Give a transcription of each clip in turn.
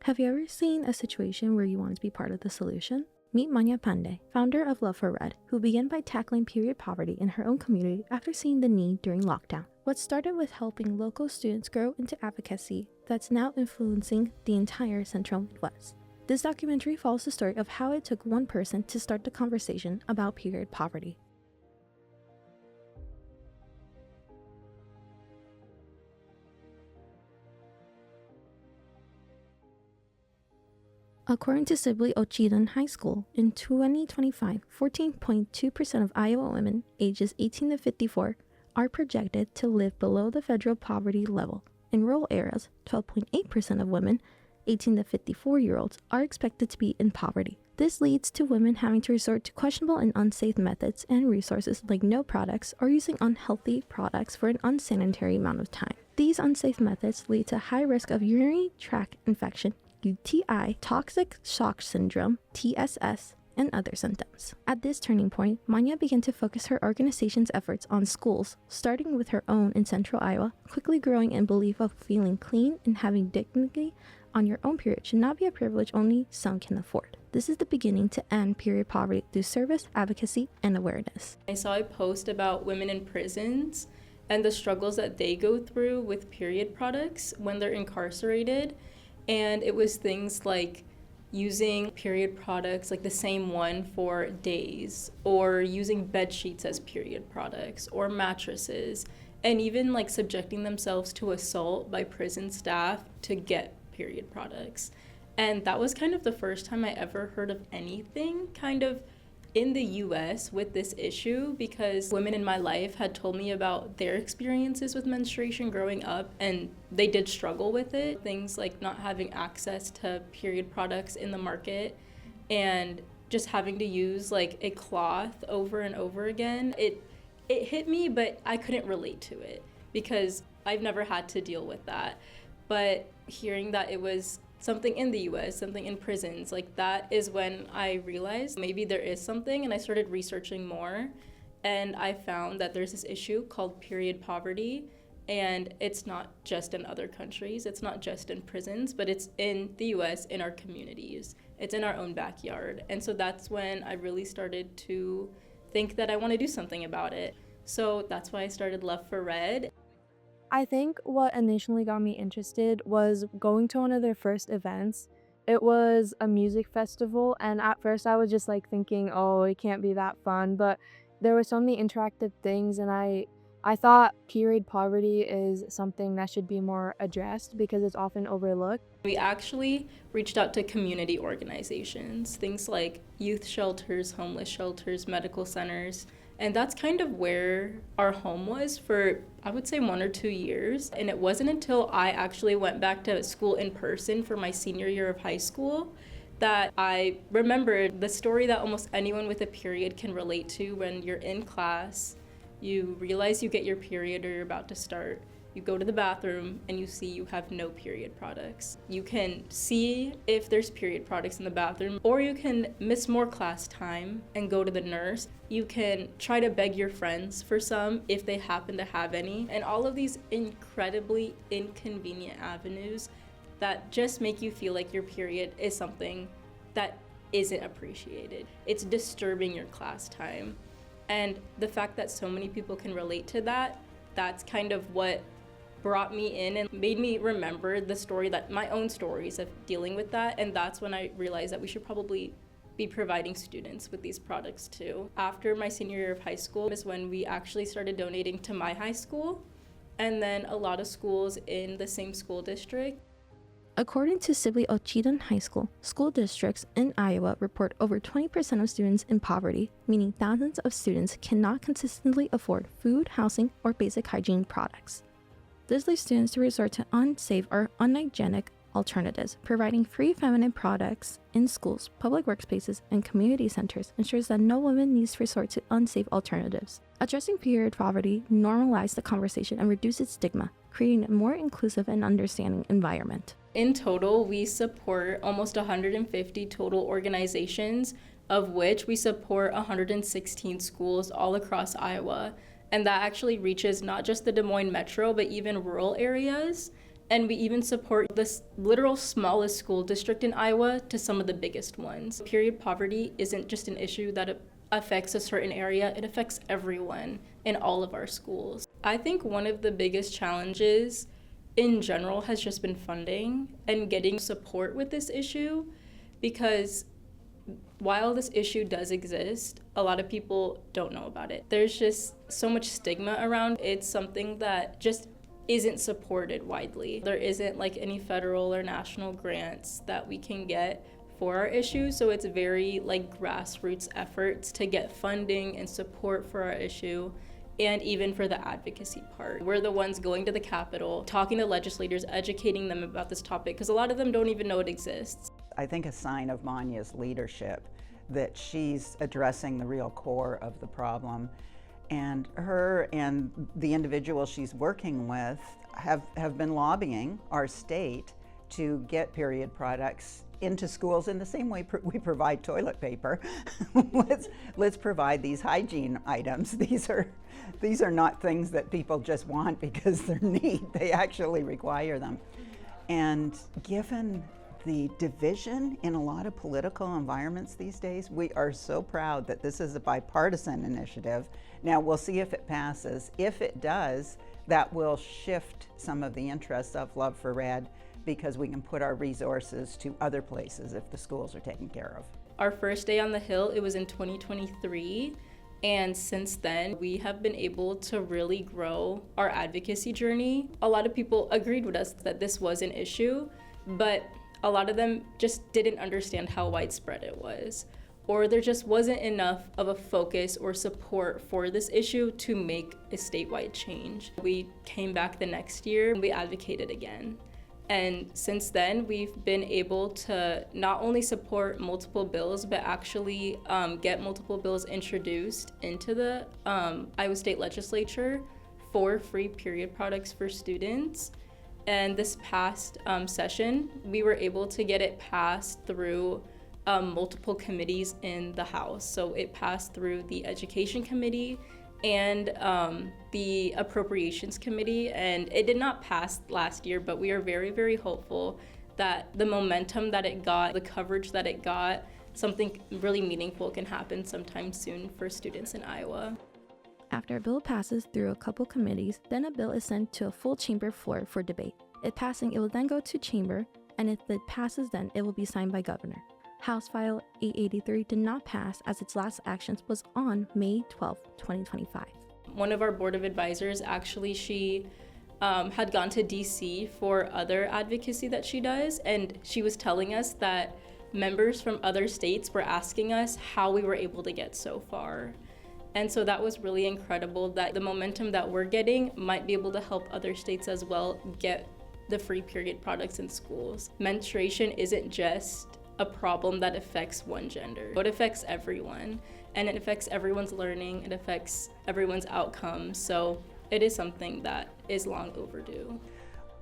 Have you ever seen a situation where you want to be part of the solution? Meet Maanya Pandey, founder of Love for Red, who began by tackling period poverty in her own community after seeing the need during lockdown. What started with helping local students grow into advocacy that's now influencing the entire Central Midwest. This documentary follows the story of how it took one person to start the conversation about period poverty. According to Sibley Ocheyedan High School, in 2025, 14.2% of Iowa women ages 18 to 54 are projected to live below the federal poverty level. In rural areas, 12.8% of women 18 to 54-year-olds are expected to be in poverty. This leads to women having to resort to questionable and unsafe methods and resources like no products or using unhealthy products for an unsanitary amount of time. These unsafe methods lead to high risk of urinary tract infection, UTI, toxic shock syndrome, TSS, and other symptoms. At this turning point, Maanya began to focus her organization's efforts on schools, starting with her own in Central Iowa, quickly growing in belief of feeling clean and having dignity on your own period should not be a privilege only some can afford. This is the beginning to end period poverty through service, advocacy, and awareness. I saw a post about women in prisons and the struggles that they go through with period products when they're incarcerated. And it was things like using period products, like the same one for days, or using bed sheets as period products, or mattresses, and even like subjecting themselves to assault by prison staff to get period products. And that was kind of the first time I ever heard of anything kind of in the US with this issue, because women in my life had told me about their experiences with menstruation growing up, and they did struggle with it. Things like not having access to period products in the market and just having to use like a cloth over and over again. It hit me, but I couldn't relate to it because I've never had to deal with that. But hearing that it was something in the US, something in prisons, like that is when I realized maybe there is something, and I started researching more, and I found that there's this issue called period poverty, and it's not just in other countries, it's not just in prisons, but it's in the US, in our communities. It's in our own backyard. And so that's when I really started to think that I want to do something about it. So that's why I started Love for Red. I think what initially got me interested was going to one of their first events. It was a music festival, and at first I was just like thinking, oh, it can't be that fun, but there were so many interactive things, and I thought period poverty is something that should be more addressed because it's often overlooked. We actually reached out to community organizations, things like youth shelters, homeless shelters, medical centers. And that's kind of where our home was for, I would say, 1 or 2 years. And it wasn't until I actually went back to school in person for my senior year of high school that I remembered the story that almost anyone with a period can relate to. When you're in class, you realize you get your period or you're about to start. You go to the bathroom and you see you have no period products. You can see if there's period products in the bathroom, or you can miss more class time and go to the nurse. You can try to beg your friends for some if they happen to have any. And all of these incredibly inconvenient avenues that just make you feel like your period is something that isn't appreciated. It's disturbing your class time. And the fact that so many people can relate to that, that's kind of what brought me in and made me remember the story, that my own stories of dealing with that. And that's when I realized that we should probably be providing students with these products too. After my senior year of high school is when we actually started donating to my high school, and then a lot of schools in the same school district. According to Sibley Ocheyedan High School, school districts in Iowa report over 20% of students in poverty, meaning thousands of students cannot consistently afford food, housing, or basic hygiene products. This leads students to resort to unsafe or unhygienic alternatives. Providing free feminine products in schools, public workspaces, and community centers ensures that no woman needs to resort to unsafe alternatives. Addressing period poverty normalizes the conversation and reduces stigma, creating a more inclusive and understanding environment. In total, we support almost 150 total organizations, of which we support 116 schools all across Iowa. And that actually reaches not just the Des Moines metro, but even rural areas. And we even support this literal smallest school district in Iowa to some of the biggest ones. Period poverty isn't just an issue that affects a certain area, it affects everyone in all of our schools. I think one of the biggest challenges in general has just been funding and getting support with this issue, because while this issue does exist, a lot of people don't know about it. There's just so much stigma around it. It's something that just isn't supported widely. There isn't like any federal or national grants that we can get for our issue, so it's very like grassroots efforts to get funding and support for our issue, and even for the advocacy part. We're the ones going to the Capitol, talking to legislators, educating them about this topic, because a lot of them don't even know it exists. I think a sign of Maanya's leadership that she's addressing the real core of the problem, and her and the individuals she's working with have been lobbying our state to get period products into schools in the same way we provide toilet paper. let's provide these hygiene items. These are not things that people just want because they're neat. They actually require them. And given the division in a lot of political environments these days, we are so proud that this is a bipartisan initiative. Now we'll see if it passes. If it does, that will shift some of the interests of Love for Red, because we can put our resources to other places if the schools are taken care of. Our first day on the Hill, it was in 2023. And since then, we have been able to really grow our advocacy journey. A lot of people agreed with us that this was an issue, but a lot of them just didn't understand how widespread it was, or there just wasn't enough of a focus or support for this issue to make a statewide change. We came back the next year and we advocated again. And since then, we've been able to not only support multiple bills, but actually get multiple bills introduced into the Iowa State Legislature for free period products for students. And this past session, we were able to get it passed through multiple committees in the House. So it passed through the Education Committee and the Appropriations Committee, and it did not pass last year, but we are very, very hopeful that the momentum that it got, the coverage that it got, something really meaningful can happen sometime soon for students in Iowa. After a bill passes through a couple committees, then a bill is sent to a full chamber floor for debate. It passing, it will then go to chamber, and if it passes, then it will be signed by governor. House File 883 did not pass, as its last actions was on May 12, 2025. One of our board of advisors, actually, she had gone to DC for other advocacy that she does, and she was telling us that members from other states were asking us how we were able to get so far. And so that was really incredible, that the momentum that we're getting might be able to help other states as well get the free period products in schools. Menstruation isn't just a problem that affects one gender. It affects everyone, and it affects everyone's learning, it affects everyone's outcomes, so it is something that is long overdue.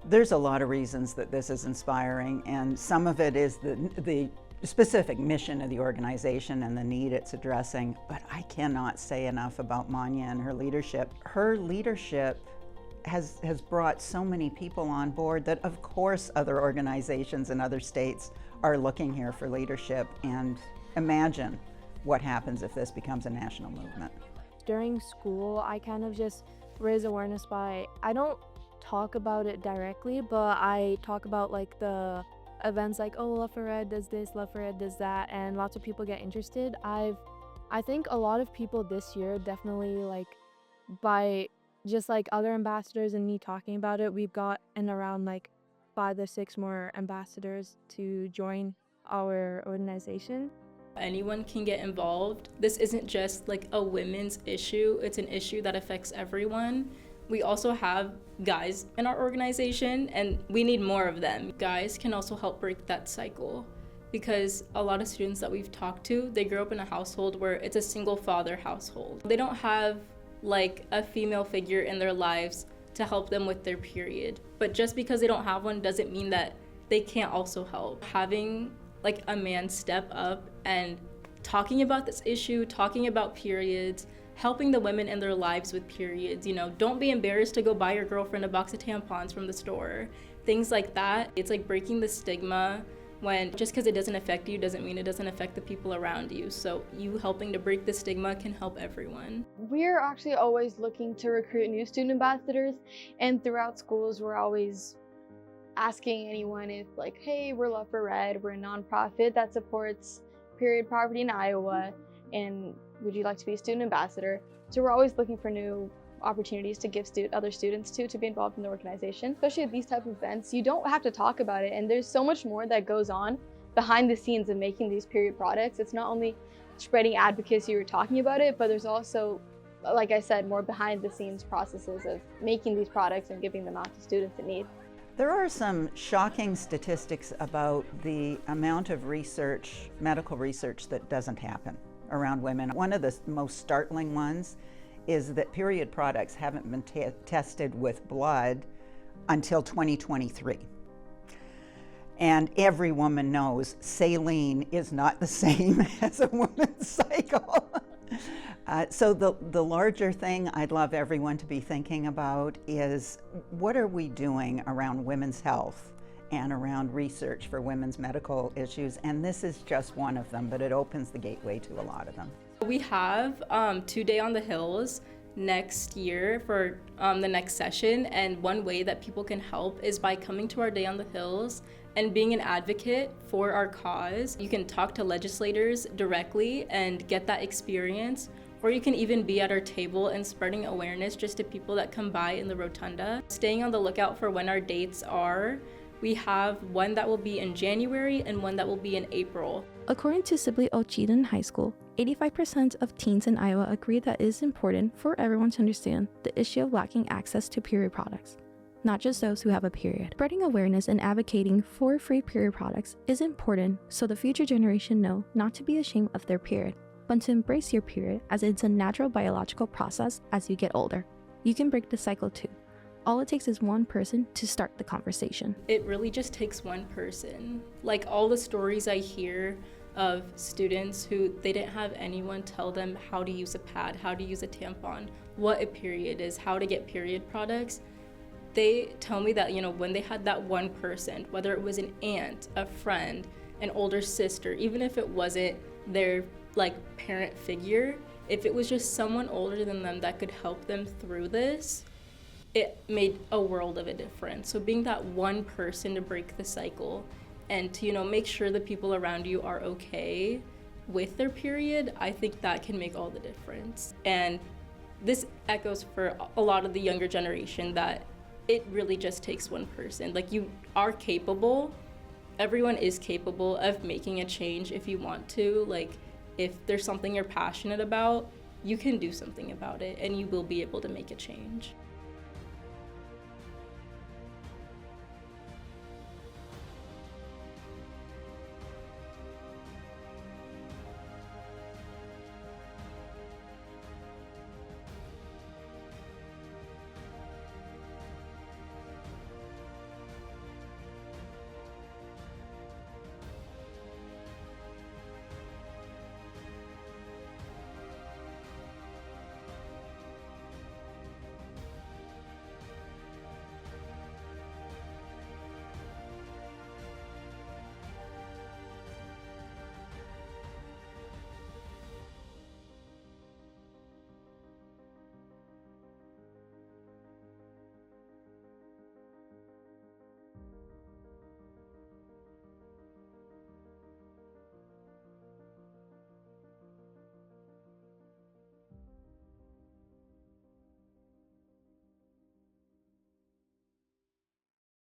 There's a lot of reasons that this is inspiring, and some of it is the specific mission of the organization and the need it's addressing, but I cannot say enough about Maanya and her leadership. Her leadership has brought so many people on board that of course other organizations in other states are looking here for leadership, and imagine what happens if this becomes a national movement. During school, I kind of just raise awareness by, I don't talk about it directly, but I talk about like the events like, oh, Love for Red does this, Love for Red does that, and lots of people get interested. I think a lot of people this year definitely, like, by just like other ambassadors and me talking about it, we've gotten around like 5 or 6 more ambassadors to join our organization. Anyone can get involved. This isn't just like a women's issue, it's an issue that affects everyone. We also have guys in our organization, and we need more of them. Guys can also help break that cycle, because a lot of students that we've talked to, they grew up in a household where it's a single father household. They don't have like a female figure in their lives to help them with their period. But just because they don't have one doesn't mean that they can't also help. Having like a man step up and talking about this issue, talking about periods, helping the women in their lives with periods, don't be embarrassed to go buy your girlfriend a box of tampons from the store. things like that. It's like breaking the stigma when just because it doesn't affect you doesn't mean it doesn't affect the people around you. So you helping to break the stigma can help everyone. We're actually always looking to recruit new student ambassadors, and throughout schools we're always asking anyone if like, hey, we're Love for Red, we're a nonprofit that supports period poverty in Iowa, and would you like to be a student ambassador? So we're always looking for new opportunities to give other students to be involved in the organization. Especially at these type of events, you don't have to talk about it, and there's so much more that goes on behind the scenes of making these period products. It's not only spreading advocacy or talking about it, but there's also, like I said, more behind the scenes processes of making these products and giving them out to students in need. There are some shocking statistics about the amount of research, medical research, that doesn't happen around women. One of the most startling ones is that period products haven't been tested with blood until 2023. And every woman knows saline is not the same as a woman's cycle. So the larger thing I'd love everyone to be thinking about is, what are we doing around women's health and around research for women's medical issues? And this is just one of them, but it opens the gateway to a lot of them. We have 2 Day on the Hills next year for the next session, and one way that people can help is by coming to our Day on the Hills and being an advocate for our cause. You can talk to legislators directly and get that experience, or you can even be at our table and spreading awareness just to people that come by in the rotunda. Staying on the lookout for when our dates are. We have one that will be in January and one that will be in April. According to Sibley Ocheyedan High School, 85% of teens in Iowa agree that it is important for everyone to understand the issue of lacking access to period products, not just those who have a period. Spreading awareness and advocating for free period products is important so the future generation know not to be ashamed of their period, but to embrace your period as it's a natural biological process as you get older. You can break the cycle too. All it takes is one person to start the conversation. It really just takes one person. Like all the stories I hear of students who they didn't have anyone tell them how to use a pad, how to use a tampon, what a period is, how to get period products. They tell me that, when they had that one person, whether it was an aunt, a friend, an older sister, even if it wasn't their parent figure, if it was just someone older than them that could help them through this, it made a world of a difference. So being that one person to break the cycle and to, make sure the people around you are okay with their period, I think that can make all the difference. And this echoes for a lot of the younger generation that it really just takes one person. You are capable. Everyone is capable of making a change if you want to. If there's something you're passionate about, you can do something about it and you will be able to make a change.